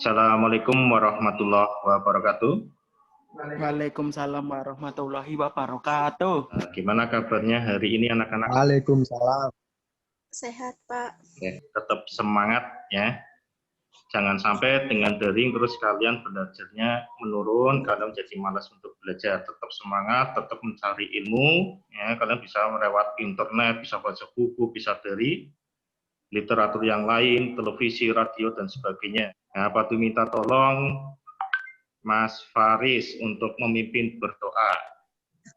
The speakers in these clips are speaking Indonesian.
Assalamualaikum warahmatullahi wabarakatuh. Waalaikumsalam warahmatullahi wabarakatuh. Gimana kabarnya hari ini anak-anak? Waalaikumsalam. Sehat, Pak. Oke, tetap semangat ya. Jangan sampai dengan daring terus kalian belajarnya menurun, kalian jadi malas untuk belajar. Tetap semangat, tetap mencari ilmu. Ya, kalian bisa lewat internet, bisa baca buku, bisa dari literatur yang lain, televisi, radio, dan sebagainya. Nah, Pak minta tolong Mas Faris untuk memimpin berdoa.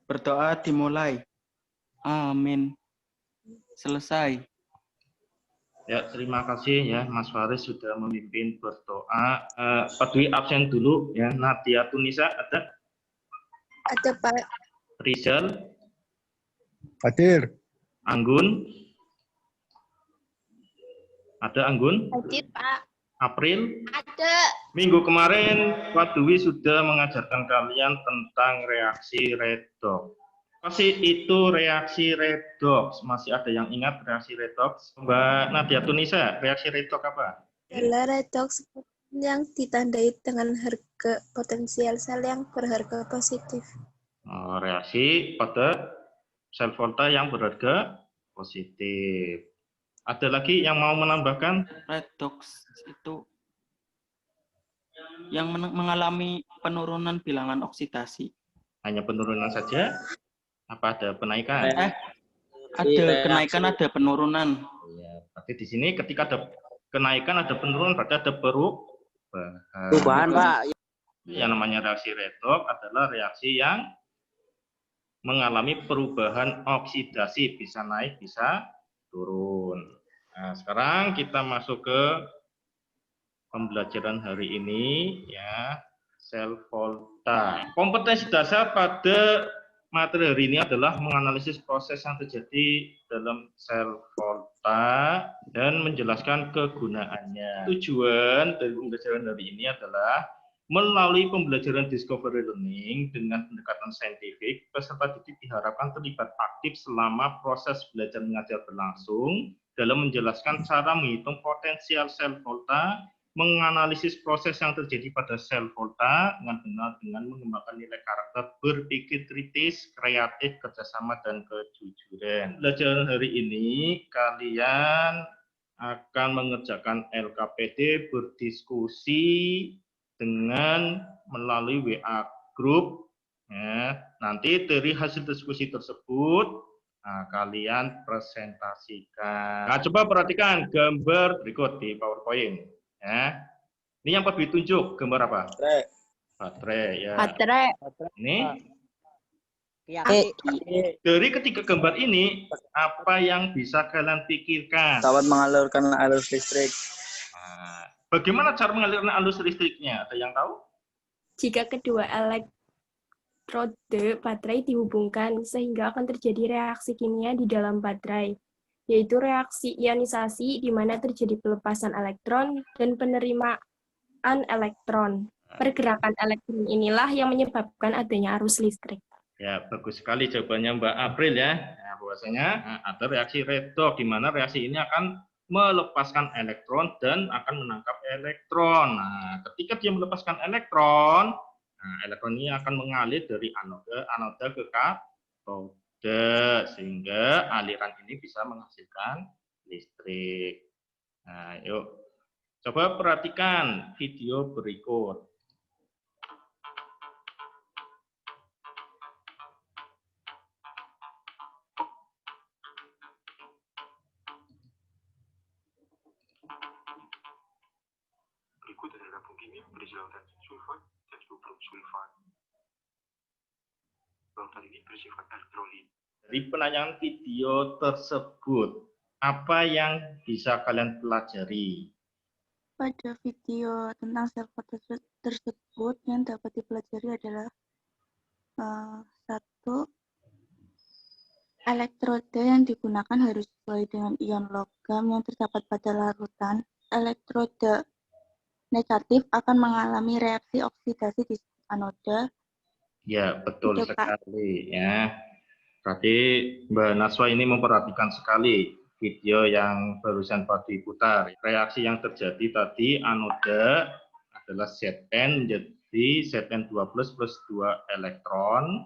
Berdoa dimulai. Amin. Selesai. Ya, terima kasih ya Mas Faris sudah memimpin berdoa. Pak Dwi absen dulu ya. Nadia Tunisa ada? Ada, Pak. Rizal? Hadir. Anggun? Ada Anggun? Hadir, Pak. April? Ada. Minggu kemarin Pak Dwi sudah mengajarkan kalian tentang reaksi redoks. Pasti itu reaksi redoks. Masih ada yang ingat reaksi redoks? Mbak Nadia Tunisa, reaksi redoks apa? Adalah redoks yang ditandai dengan harga potensial sel yang berharga positif. Reaksi pada sel volta yang berharga positif. Ada lagi yang mau menambahkan? Redoks itu yang mengalami penurunan bilangan oksidasi. Hanya penurunan saja? Apa ada penaikan? Ada kenaikan, ada penurunan. Ya, berarti di sini ketika ada kenaikan, ada penurunan, berarti ada perubahan. Perubahan, Pak. Yang namanya reaksi redoks adalah reaksi yang mengalami perubahan oksidasi, bisa naik, bisa turun. Nah, sekarang kita masuk ke pembelajaran hari ini ya, sel volta. Kompetensi dasar pada materi hari ini adalah menganalisis proses yang terjadi dalam sel volta dan menjelaskan kegunaannya. Tujuan dari pembelajaran hari ini adalah melalui pembelajaran discovery learning dengan pendekatan saintifik, peserta didik diharapkan terlibat aktif selama proses belajar mengajar berlangsung dalam menjelaskan cara menghitung potensial sel volta, menganalisis proses yang terjadi pada sel volta dengan benar dengan mengembangkan nilai karakter berpikir kritis, kreatif, kerjasama, dan kejujuran. Pelajaran hari ini kalian akan mengerjakan LKPD berdiskusi dengan melalui WA group. Ya, nanti dari hasil diskusi tersebut kalian presentasikan. Nah, coba perhatikan gambar berikut di PowerPoint. Ya. Ini yang Pak Dwi tunjuk, gambar apa? Baterai. Ya. Baterai. Ini. Dari ketiga gambar ini, apa yang bisa kalian pikirkan? Dapat mengalirkan arus listrik. Nah, bagaimana cara mengalirkan arus listriknya? Ada yang tahu? Jika kedua elektrode baterai dihubungkan, sehingga akan terjadi reaksi kimia di dalam baterai, yaitu reaksi ionisasi di mana terjadi pelepasan elektron dan penerimaan elektron. Pergerakan elektron inilah yang menyebabkan adanya arus listrik. Ya, bagus sekali jawabannya Mbak April ya. Nah, bahwasanya ada reaksi redoks di mana reaksi ini akan melepaskan elektron dan akan menangkap elektron. Nah, ketika dia melepaskan elektron, elektron ini akan mengalir dari anoda ke katode sehingga aliran ini bisa menghasilkan listrik. Nah, yuk coba perhatikan video berikut. Berikut adalah tabung kimia berisi lautan sulfat dan subgrup sulfat. Lautan ini bersifat elektrolit. Dari penayangan video tersebut, apa yang bisa kalian pelajari? Pada video tentang sel volta tersebut yang dapat dipelajari adalah satu, elektroda yang digunakan harus sesuai dengan ion logam yang terdapat pada larutan. Elektroda negatif akan mengalami reaksi oksidasi di anoda. Ya, betul Itu, Pak. sekali ya. Berarti Mbak Naswa ini memperhatikan sekali video yang barusan Pak diputar. Reaksi yang terjadi tadi anoda adalah Zn menjadi Zn2+ plus 2 elektron.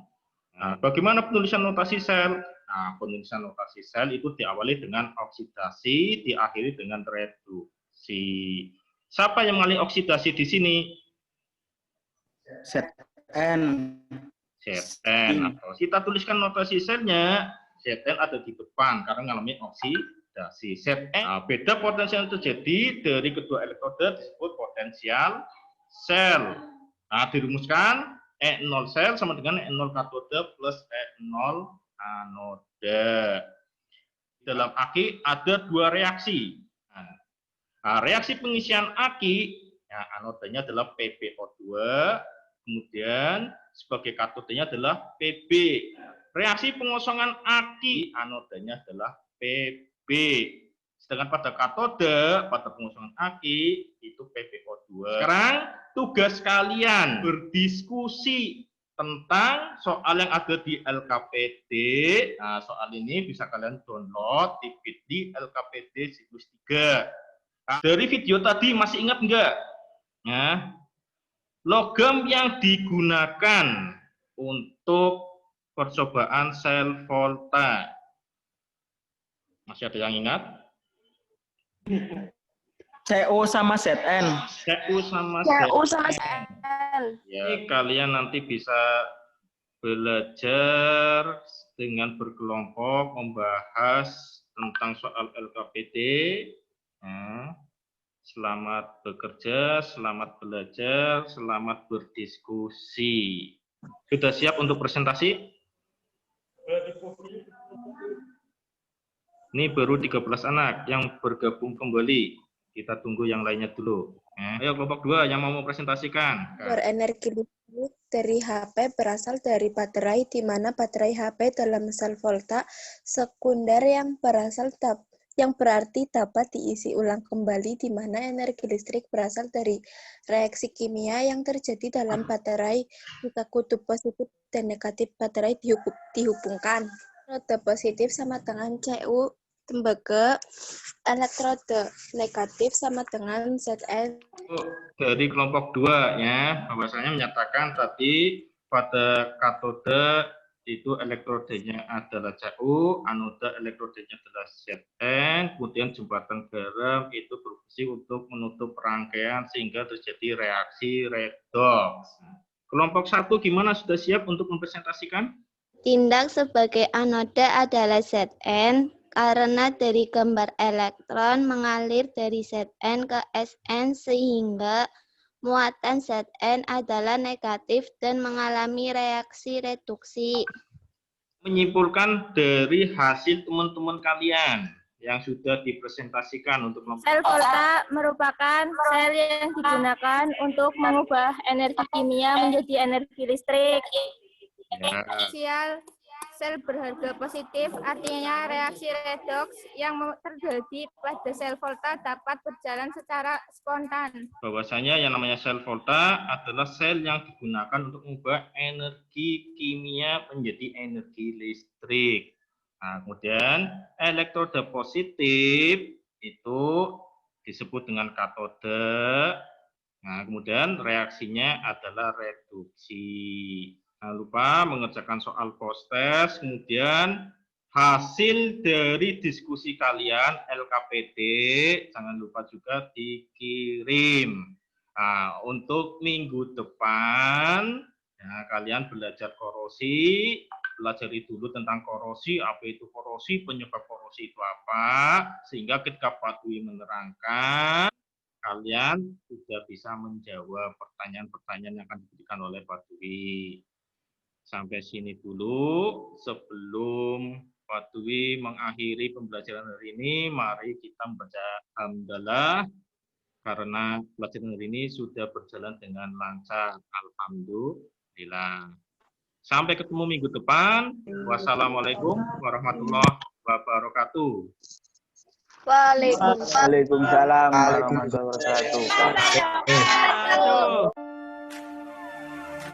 Nah, bagaimana penulisan notasi sel? Nah, penulisan notasi sel itu diawali dengan oksidasi, diakhiri dengan reduksi. Siapa yang mengalami oksidasi di sini? Zn. Zn. Atau kita tuliskan notasi selnya, Zn ada di depan karena mengalami oksidasi. Zn. Nah, beda potensial yang terjadi dari kedua elektroda disebut potensial sel. Nah, dirumuskan E0 sel sama dengan E0 katode plus E0 anoda. Dalam aki ada dua reaksi. Nah, reaksi pengisian aki, ya, anodanya adalah PbO2, kemudian sebagai katodenya adalah Pb. Reaksi pengosongan aki, anodanya adalah Pb. Sedangkan pada katode, pada pengosongan aki, itu PbO2. Sekarang tugas kalian berdiskusi tentang soal yang ada di LKPD. Nah, soal ini bisa kalian download di bit.ly LKPD siklus 3. Nah, dari video tadi masih ingat enggak? Nah, logam yang digunakan untuk percobaan sel volta. Masih ada yang ingat? CO sama Zn. CU sama Zn. Ya, kalian nanti bisa belajar dengan berkelompok membahas tentang soal LKPD. Nah, selamat bekerja, selamat belajar, selamat berdiskusi. Sudah siap untuk presentasi? Ini baru 13 anak yang bergabung kembali. Kita tunggu yang lainnya dulu. Ayo kelompok 2 yang mau presentasikan. Berenergi listrik dari HP berasal dari baterai, di mana baterai HP dalam sel volta sekunder yang berarti dapat diisi ulang kembali, di mana energi listrik berasal dari reaksi kimia yang terjadi dalam baterai jika kutub positif dan negatif baterai dihubungkan. Roda positif sama dengan Cu tembaga, elektroda negatif sama dengan Zn. Dari kelompok 2 ya, bahwasanya menyatakan tadi pada katode itu elektrodenya adalah Cu, anoda elektrodenya adalah Zn, kemudian jembatan garam itu berfungsi untuk menutup rangkaian sehingga terjadi reaksi redoks. Kelompok 1 gimana, sudah siap untuk mempresentasikan? Tindak sebagai anoda adalah Zn karena dari gambar elektron mengalir dari Zn ke Sn sehingga muatan Zn adalah negatif dan mengalami reaksi reduksi. Menyimpulkan dari hasil teman-teman kalian yang sudah dipresentasikan untuk kelompok. Sel volta merupakan sel yang digunakan untuk mengubah energi kimia menjadi energi listrik. Ya. Sel berharga positif artinya reaksi redoks yang terjadi pada sel volta dapat berjalan secara spontan. Bahwasanya yang namanya sel volta adalah sel yang digunakan untuk mengubah energi kimia menjadi energi listrik. Nah, kemudian elektroda positif itu disebut dengan katode. Nah, kemudian reaksinya adalah reduksi. Jangan lupa mengerjakan soal post-test, kemudian hasil dari diskusi kalian LKPD jangan lupa juga dikirim. Nah, untuk minggu depan ya, kalian belajar korosi, pelajari dulu tentang korosi, apa itu korosi, penyebab korosi itu apa, sehingga ketika Pak Dwi menerangkan kalian sudah bisa menjawab pertanyaan-pertanyaan yang akan diberikan oleh Pak Dwi. Sampai sini dulu. Sebelum Pak Dwi mengakhiri pembelajaran hari ini, mari kita membaca hamdalah karena pelajaran hari ini sudah berjalan dengan lancar. Alhamdulillah. Sampai ketemu minggu depan. Wassalamualaikum warahmatullahi wabarakatuh. Waalaikumsalam warahmatullahi wabarakatuh.